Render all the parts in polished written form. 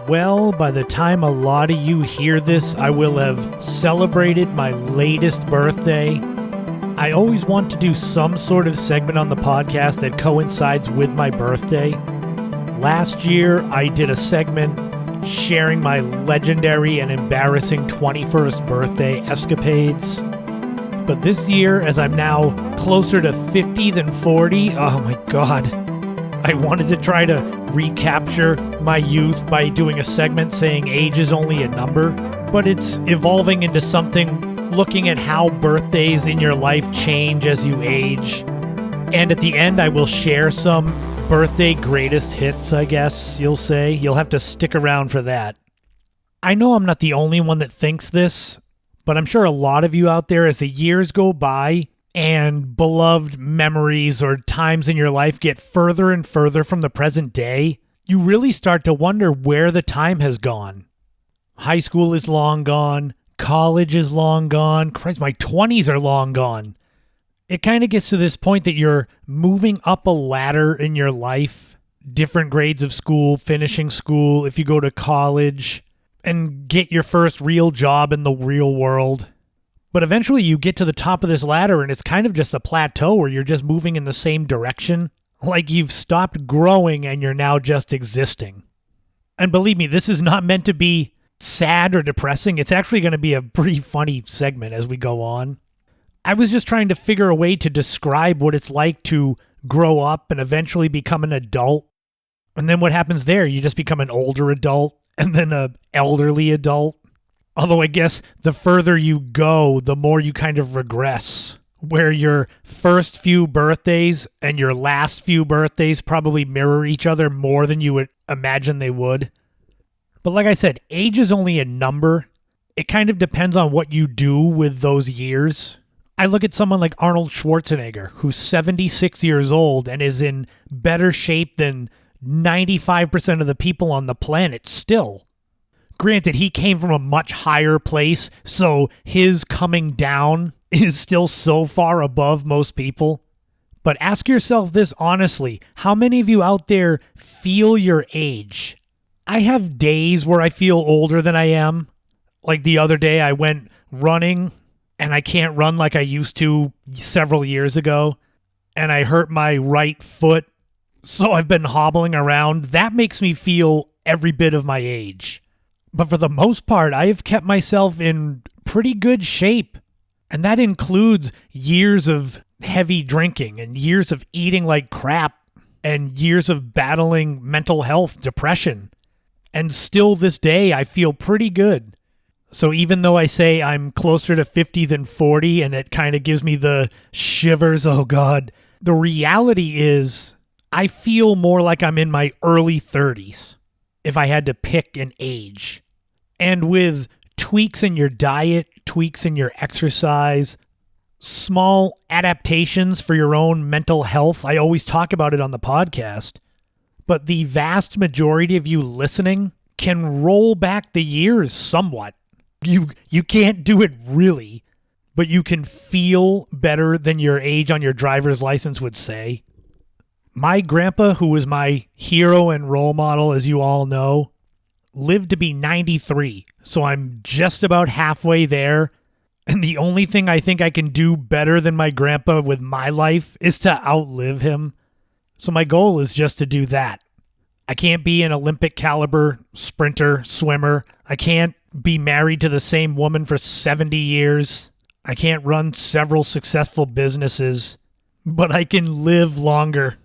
Well, by the time a lot of you hear this, I will have celebrated my latest birthday. I always want to do some sort of segment on the podcast that coincides with my birthday. Last year, I did a segment sharing my legendary and embarrassing 21st birthday escapades. But this year, as I'm now closer to 50 than 40, oh my god, I wanted to try to recapture my youth by doing a segment saying age is only a number, but it's evolving into something looking at how birthdays in your life change as you age. And at the end, I will share some birthday greatest hits, I guess you'll say. You'll have to stick around for that. I know I'm not the only one that thinks this, but I'm sure a lot of you out there, as the years go by and beloved memories or times in your life get further and further from the present day, you really start to wonder where the time has gone. High school is long gone. College is long gone. Christ, my 20s are long gone. It kind of gets to this point that you're moving up a ladder in your life, different grades of school, finishing school, if you go to college, and get your first real job in the real world. But eventually you get to the top of this ladder and it's kind of just a plateau where you're just moving in the same direction. Like you've stopped growing and you're now just existing. And believe me, this is not meant to be sad or depressing. It's actually going to be a pretty funny segment as we go on. I was just trying to figure a way to describe what it's like to grow up and eventually become an adult. And then what happens there? You just become an older adult and then an elderly adult. Although I guess the further you go, the more you kind of regress, where your first few birthdays and your last few birthdays probably mirror each other more than you would imagine they would. But like I said, age is only a number. It kind of depends on what you do with those years. I look at someone like Arnold Schwarzenegger, who's 76 years old and is in better shape than 95% of the people on the planet still. Granted, he came from a much higher place, so his coming down is still so far above most people. But ask yourself this honestly, how many of you out there feel your age? I have days where I feel older than I am. Like the other day I went running and I can't run like I used to several years ago, and I hurt my right foot, so I've been hobbling around. That makes me feel every bit of my age. But for the most part, I have kept myself in pretty good shape. And that includes years of heavy drinking and years of eating like crap and years of battling mental health, depression. And still this day, I feel pretty good. So even though I say I'm closer to 50 than 40 and it kind of gives me the shivers, oh God, the reality is I feel more like I'm in my early 30s. If I had to pick an age. And with tweaks in your diet, tweaks in your exercise, small adaptations for your own mental health, I always talk about it on the podcast, but the vast majority of you listening can roll back the years somewhat. You can't do it really, but you can feel better than your age on your driver's license would say. My grandpa, who was my hero and role model, as you all know, lived to be 93, so I'm just about halfway there, and the only thing I think I can do better than my grandpa with my life is to outlive him. So my goal is just to do that. I can't be an Olympic caliber sprinter, swimmer. I can't be married to the same woman for 70 years. I can't run several successful businesses, but I can live longer.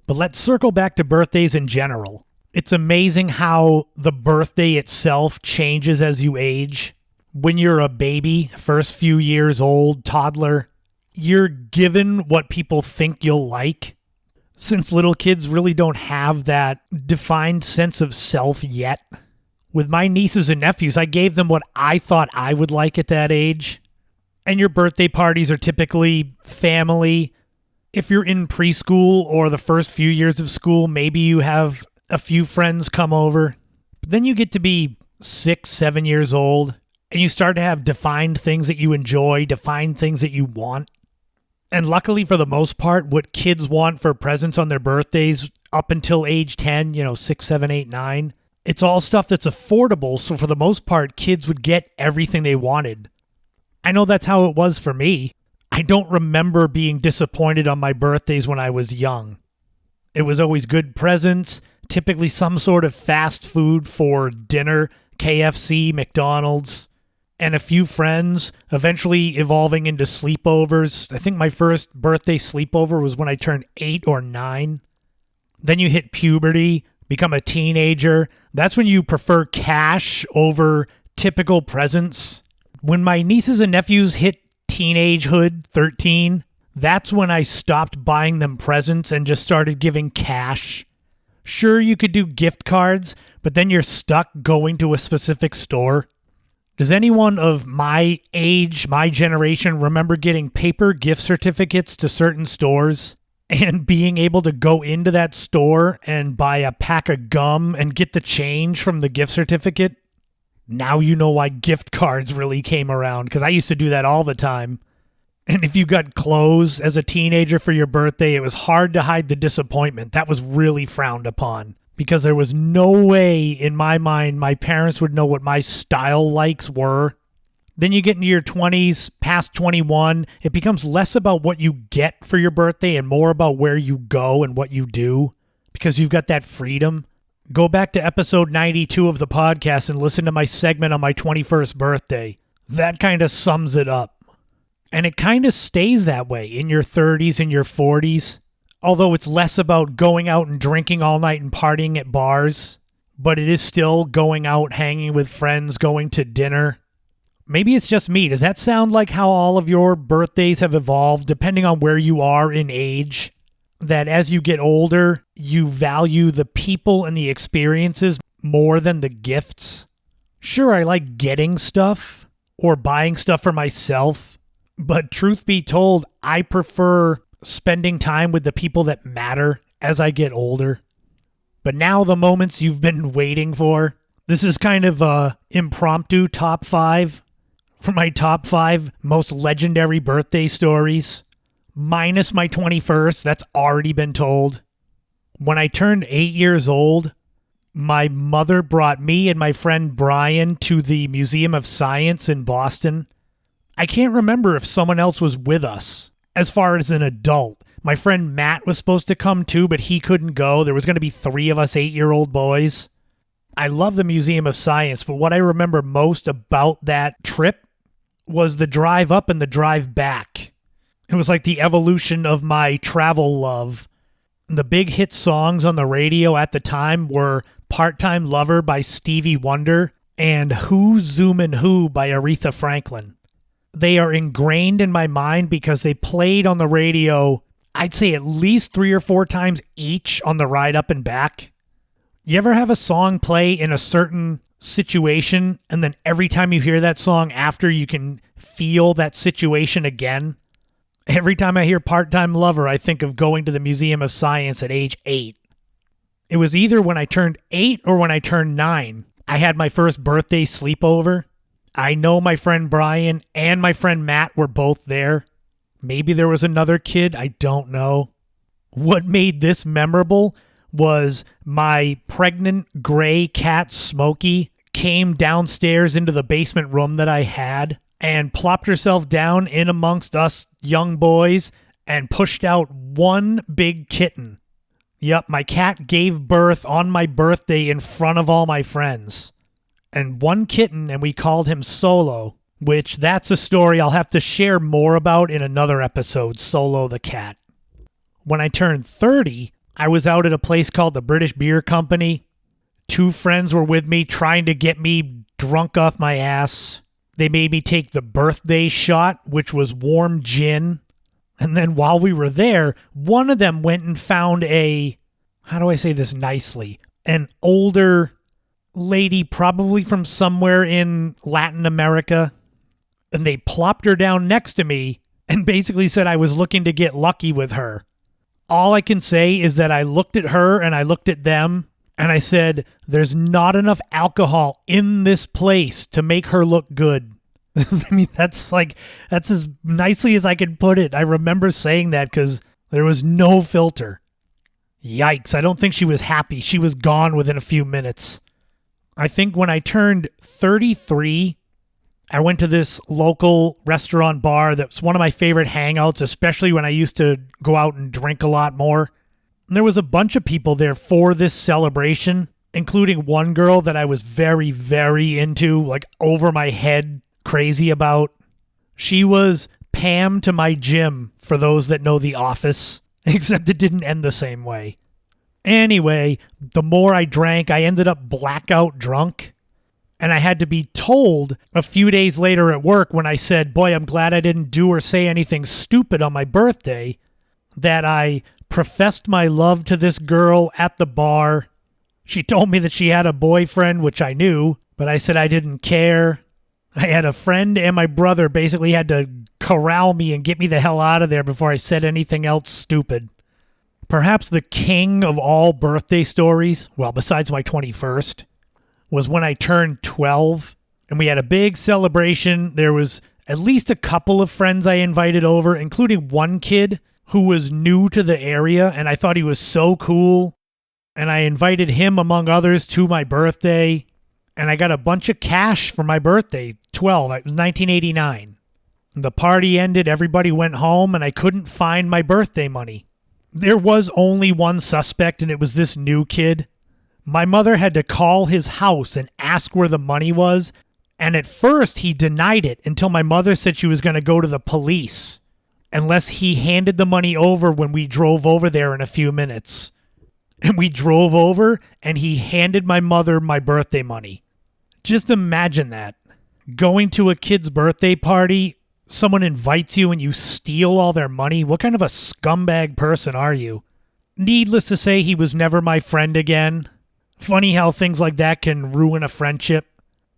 But let's circle back to birthdays in general. It's amazing how the birthday itself changes as you age. When you're a baby, first few years old, toddler, you're given what people think you'll like. Since little kids really don't have that defined sense of self yet. With my nieces and nephews, I gave them what I thought I would like at that age. And your birthday parties are typically family. If you're in preschool or the first few years of school, maybe you have a few friends come over. But then you get to be 6, 7 years old, and you start to have defined things that you enjoy, defined things that you want. And luckily for the most part, what kids want for presents on their birthdays up until age 10, 6, 7, 8, 9, It's all stuff that's affordable, so for the most part, kids would get everything they wanted. I know that's how it was for me. I don't remember being disappointed on my birthdays when I was young. It was always good presents, typically some sort of fast food for dinner, KFC, McDonald's, and a few friends, eventually evolving into sleepovers. I think my first birthday sleepover was when I turned 8 or 9. Then you hit puberty, become a teenager. That's when you prefer cash over typical presents. When my nieces and nephews hit teenagehood, 13, that's when I stopped buying them presents and just started giving cash. Sure, you could do gift cards, but then you're stuck going to a specific store. Does anyone of my age, my generation, remember getting paper gift certificates to certain stores and being able to go into that store and buy a pack of gum and get the change from the gift certificate? Now you know why gift cards really came around, because I used to do that all the time. And if you got clothes as a teenager for your birthday, it was hard to hide the disappointment. That was really frowned upon, because there was no way in my mind my parents would know what my style likes were. Then you get into your 20s, past 21, it becomes less about what you get for your birthday and more about where you go and what you do, because you've got that freedom. Go back to episode 92 of the podcast and listen to my segment on my 21st birthday. That kind of sums it up. And it kind of stays that way in your 30s and your 40s, although it's less about going out and drinking all night and partying at bars, but it is still going out, hanging with friends, going to dinner. Maybe it's just me. Does that sound like how all of your birthdays have evolved, depending on where you are in age? That as you get older, you value the people and the experiences more than the gifts? Sure, I like getting stuff or buying stuff for myself. But truth be told, I prefer spending time with the people that matter as I get older. But now the moments you've been waiting for. This is kind of a impromptu top 5 for my top 5 most legendary birthday stories. Minus my 21st, that's already been told. When I turned 8 years old, my mother brought me and my friend Brian to the Museum of Science in Boston. I can't remember if someone else was with us as far as an adult. My friend Matt was supposed to come too, but he couldn't go. There was going to be 3 of us 8-year-old boys. I love the Museum of Science, but what I remember most about that trip was the drive up and the drive back. It was like the evolution of my travel love. The big hit songs on the radio at the time were Part-Time Lover by Stevie Wonder and Who's Zoomin' Who by Aretha Franklin. They are ingrained in my mind because they played on the radio, I'd say at least 3 or 4 times each on the ride up and back. You ever have a song play in a certain situation and then every time you hear that song after you can feel that situation again? Every time I hear Part-Time Lover, I think of going to the Museum of Science at age 8. It was either when I turned 8 or when I turned 9. I had my first birthday sleepover. I know my friend Brian and my friend Matt were both there. Maybe there was another kid. I don't know. What made this memorable was my pregnant gray cat, Smokey, came downstairs into the basement room that I had and plopped herself down in amongst us young boys and pushed out one big kitten. Yep, my cat gave birth on my birthday in front of all my friends. And one kitten, and we called him Solo, which that's a story I'll have to share more about in another episode, Solo the cat. When I turned 30, I was out at a place called the British Beer Company. 2 friends were with me trying to get me drunk off my ass. They made me take the birthday shot, which was warm gin. And then while we were there, one of them went and found how do I say this nicely, an older lady, probably from somewhere in Latin America, and they plopped her down next to me and basically said I was looking to get lucky with her. All I can say is that I looked at her and I looked at them and I said, there's not enough alcohol in this place to make her look good. I mean, that's as nicely as I could put it. I remember saying that because there was no filter. Yikes, I don't think she was happy. She was gone within a few minutes. I think when I turned 33, I went to this local restaurant bar that's one of my favorite hangouts, especially when I used to go out and drink a lot more. And there was a bunch of people there for this celebration, including one girl that I was very, very into, like over my head crazy about. She was Pam to my Jim, for those that know The Office, except it didn't end the same way. Anyway, the more I drank, I ended up blackout drunk. And I had to be told a few days later at work when I said, boy, I'm glad I didn't do or say anything stupid on my birthday, that I professed my love to this girl at the bar. She told me that she had a boyfriend, which I knew, but I said I didn't care. I had a friend and my brother basically had to corral me and get me the hell out of there before I said anything else stupid. Perhaps the king of all birthday stories, well, besides my 21st, was when I turned 12 and we had a big celebration. There was at least a couple of friends I invited over, including one kid who was new to the area, and I thought he was so cool. And I invited him, among others, to my birthday, and I got a bunch of cash for my birthday, 12. It was 1989. The party ended, everybody went home, and I couldn't find my birthday money. There was only one suspect, and it was this new kid. My mother had to call his house and ask where the money was, and at first he denied it until my mother said she was going to go to the police unless he handed the money over when we drove over there in a few minutes. And we drove over, and he handed my mother my birthday money. Just imagine that. Going to a kid's birthday party, someone invites you and you steal all their money. What kind of a scumbag person are you? Needless to say, he was never my friend again. Funny how things like that can ruin a friendship.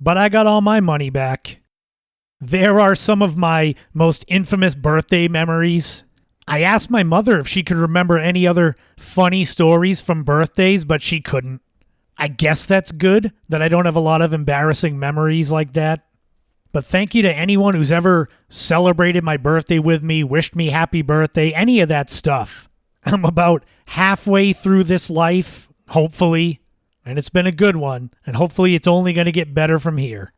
But I got all my money back. There are some of my most infamous birthday memories. I asked my mother if she could remember any other funny stories from birthdays, but she couldn't. I guess that's good that I don't have a lot of embarrassing memories like that. But thank you to anyone who's ever celebrated my birthday with me, wished me happy birthday, any of that stuff. I'm about halfway through this life, hopefully. And it's been a good one, and hopefully it's only going to get better from here.